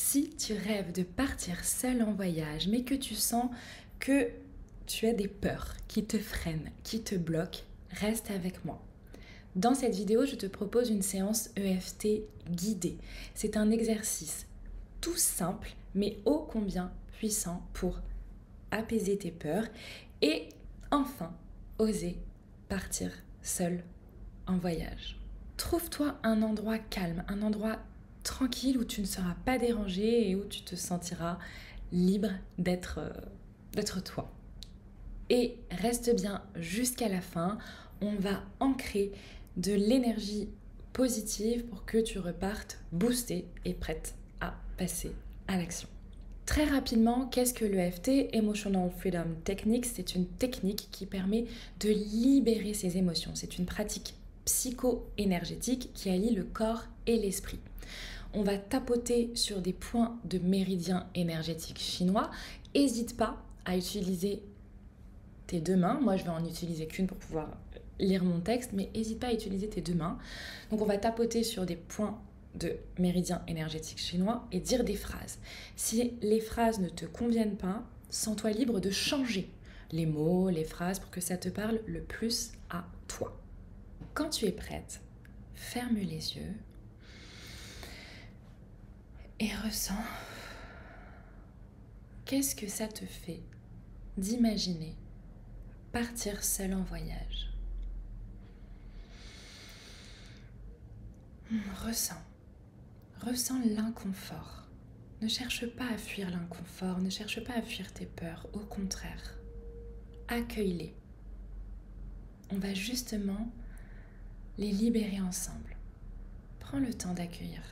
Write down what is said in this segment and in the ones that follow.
Si tu rêves de partir seul en voyage, mais que tu sens que tu as des peurs qui te freinent, qui te bloquent, reste avec moi. Dans cette vidéo, je te propose une séance EFT guidée. C'est un exercice tout simple, mais ô combien puissant pour apaiser tes peurs et enfin oser partir seul en voyage. Trouve-toi un endroit calme, un endroit tranquille où tu ne seras pas dérangé et où tu te sentiras libre d'être toi. Et reste bien jusqu'à la fin, on va ancrer de l'énergie positive pour que tu repartes boostée et prête à passer à l'action. Très rapidement, qu'est-ce que l'EFT, Emotional Freedom Technique? C'est une technique qui permet de libérer ses émotions. C'est une pratique psycho-énergétique qui allie le corps et l'esprit. On va tapoter sur des points de méridien énergétique chinois. N'hésite pas à utiliser tes deux mains. Moi, je vais en utiliser qu'une pour pouvoir lire mon texte, mais n'hésite pas à utiliser tes deux mains. Donc, on va tapoter sur des points de méridien énergétique chinois et dire des phrases. Si les phrases ne te conviennent pas, sens-toi libre de changer les mots, les phrases pour que ça te parle le plus à toi. Quand tu es prête, ferme les yeux et ressens qu'est-ce que ça te fait d'imaginer partir seul en voyage. Ressens l'inconfort. Ne cherche pas à fuir l'inconfort, ne cherche pas à fuir tes peurs, au contraire. Accueille-les. On va justement les libérer ensemble. Prends le temps d'accueillir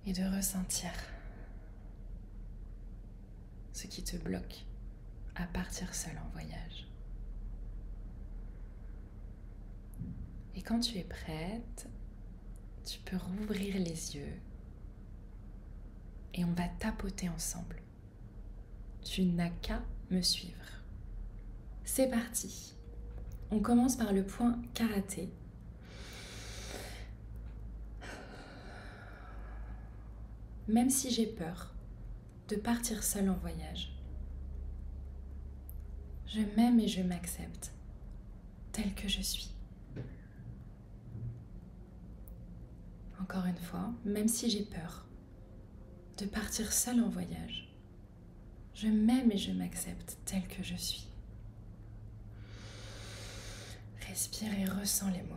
et de ressentir ce qui te bloque à partir seul en voyage. Et quand tu es prête, tu peux rouvrir les yeux et on va tapoter ensemble. Tu n'as qu'à me suivre. C'est parti. On commence par le point karaté. Même si j'ai peur de partir seule en voyage, je m'aime et je m'accepte telle que je suis. Encore une fois, même si j'ai peur de partir seule en voyage, je m'aime et je m'accepte telle que je suis. Respire et ressens les mots.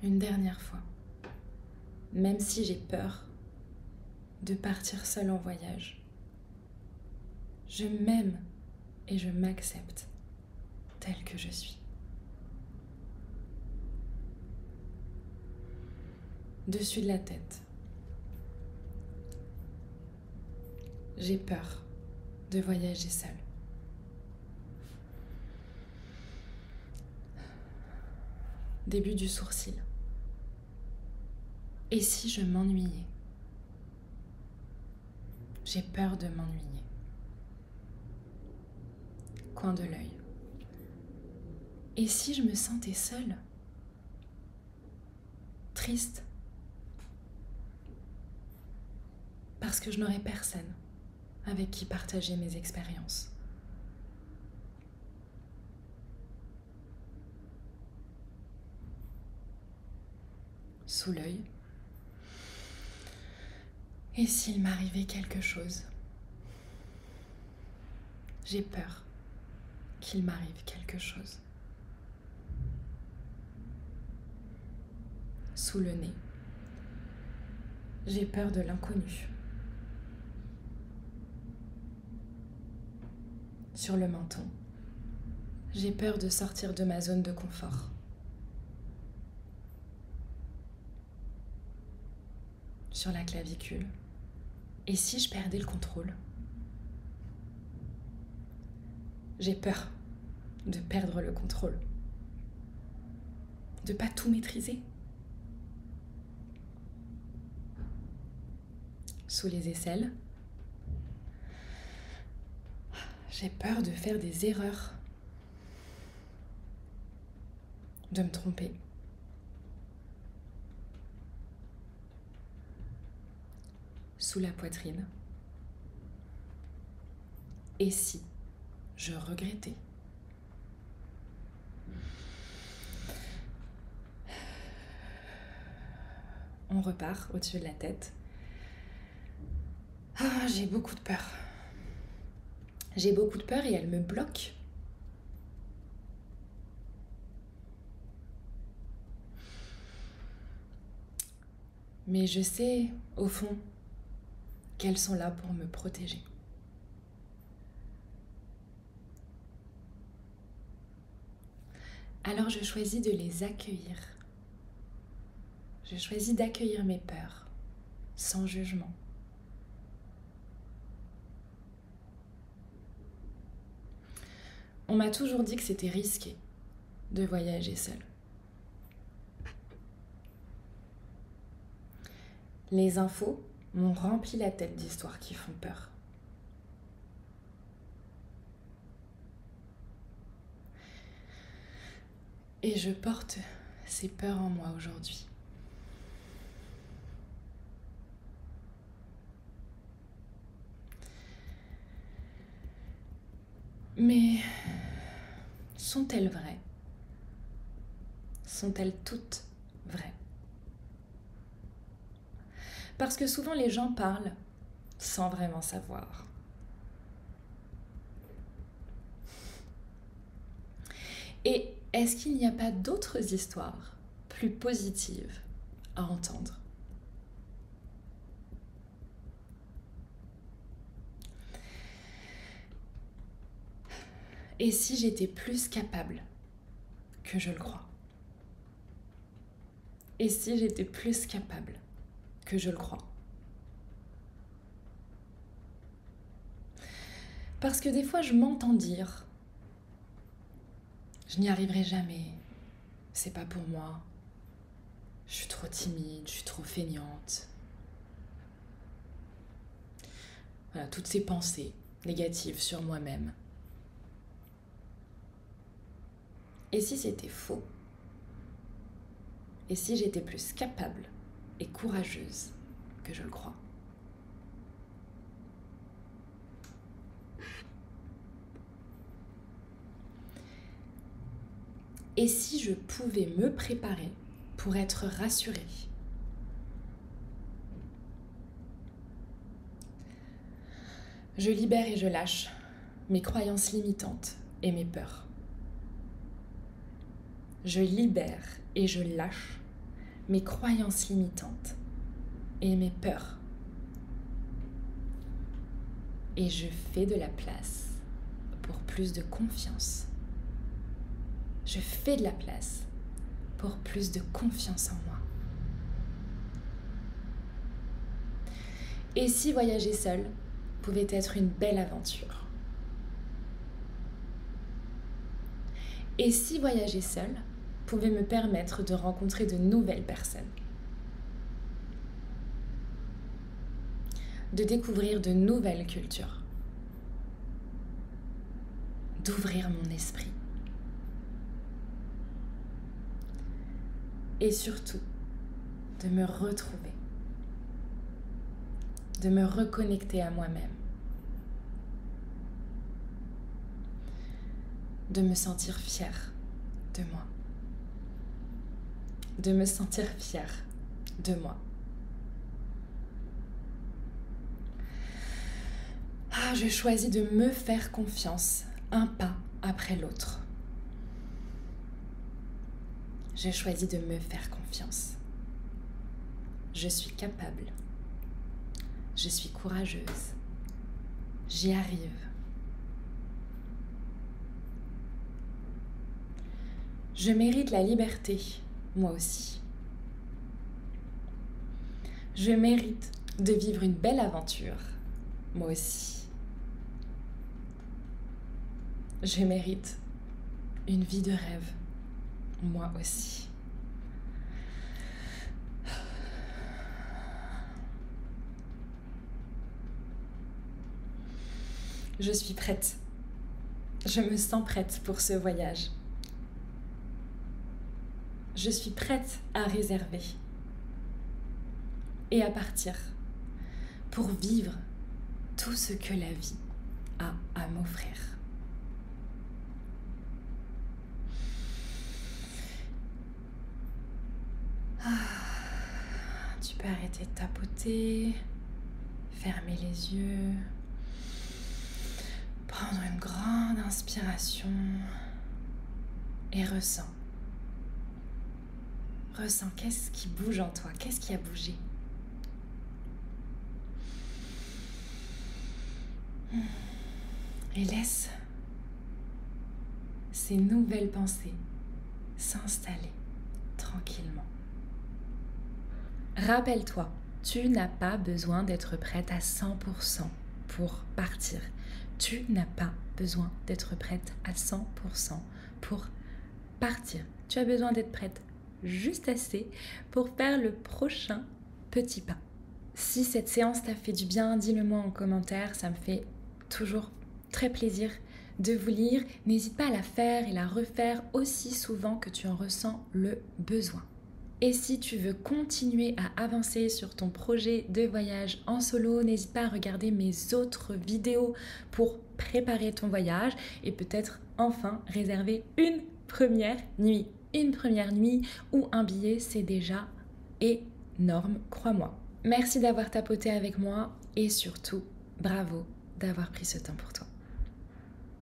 Une dernière fois. Même si j'ai peur de partir seule en voyage, je m'aime et je m'accepte telle que je suis. Dessus de la tête. J'ai peur de voyager seule. Début du sourcil. Et si je m'ennuyais? J'ai peur de m'ennuyer. Coin de l'œil. Et si je me sentais seule? Triste. Parce que je n'aurais personne avec qui partager mes expériences. Sous l'œil. Et s'il m'arrivait quelque chose? J'ai peur qu'il m'arrive quelque chose. Sous le nez. J'ai peur de l'inconnu. Sur le menton. J'ai peur de sortir de ma zone de confort. Sur la clavicule. Et si je perdais le contrôle? J'ai peur de perdre le contrôle. De ne pas tout maîtriser. Sous les aisselles. J'ai peur de faire des erreurs. De me tromper. sous la poitrine. Et si je regrettais? On repart au-dessus de la tête. Ah, j'ai beaucoup de peur. J'ai beaucoup de peur et elle me bloque. Mais je sais, au fond, qu'elles sont là pour me protéger. Alors je choisis de les accueillir. Je choisis d'accueillir mes peurs, sans jugement. On m'a toujours dit que c'était risqué de voyager seule. Les infos m'ont rempli la tête d'histoires qui font peur. Et je porte ces peurs en moi aujourd'hui. Mais sont-elles vraies? Sont-elles toutes vraies? Parce que souvent les gens parlent sans vraiment savoir. Et est-ce qu'il n'y a pas d'autres histoires plus positives à entendre? Et si j'étais plus capable que je le crois? Et si j'étais plus capable que je le crois? Parce que des fois, je m'entends dire « Je n'y arriverai jamais, c'est pas pour moi, je suis trop timide, je suis trop feignante. » Voilà, toutes ces pensées négatives sur moi-même. Et si c'était faux? Et si j'étais plus capable et courageuse que je le crois? Et si je pouvais me préparer pour être rassurée? Je libère et je lâche mes croyances limitantes et mes peurs. Je libère et je lâche mes croyances limitantes et mes peurs. Et je fais de la place pour plus de confiance. Je fais de la place pour plus de confiance en moi. Et si voyager seule pouvait être une belle aventure? Et si voyager seule pouvait me permettre de rencontrer de nouvelles personnes? De découvrir de nouvelles cultures? D'ouvrir mon esprit? Et surtout, de me retrouver, de me reconnecter à moi-même, de me sentir fière de moi, de me sentir fière de moi. Ah, je choisis de me faire confiance, un pas après l'autre. Je choisis de me faire confiance. Je suis capable. Je suis courageuse. J'y arrive. Je mérite la liberté, moi aussi. Je mérite de vivre une belle aventure, moi aussi. Je mérite une vie de rêve, moi aussi. Je suis prête. Je me sens prête pour ce voyage. Je suis prête à réserver et à partir pour vivre tout ce que la vie a à m'offrir. Tu peux arrêter de tapoter, fermer les yeux, prendre une grande inspiration et ressens. Ressens, qu'est-ce qui bouge en toi? Qu'est-ce qui a bougé? Et laisse ces nouvelles pensées s'installer tranquillement. Rappelle-toi, tu n'as pas besoin d'être prête à 100% pour partir. Tu n'as pas besoin d'être prête à 100% pour partir. Tu as besoin d'être prête juste assez pour faire le prochain petit pas. Si cette séance t'a fait du bien, dis-le moi en commentaire, ça me fait toujours très plaisir de vous lire. N'hésite pas à la faire et la refaire aussi souvent que tu en ressens le besoin. Et si tu veux continuer à avancer sur ton projet de voyage en solo, n'hésite pas à regarder mes autres vidéos pour préparer ton voyage et peut-être enfin réserver une première nuit. Une première nuit ou un billet, c'est déjà énorme, crois-moi. Merci d'avoir tapoté avec moi et surtout, bravo d'avoir pris ce temps pour toi.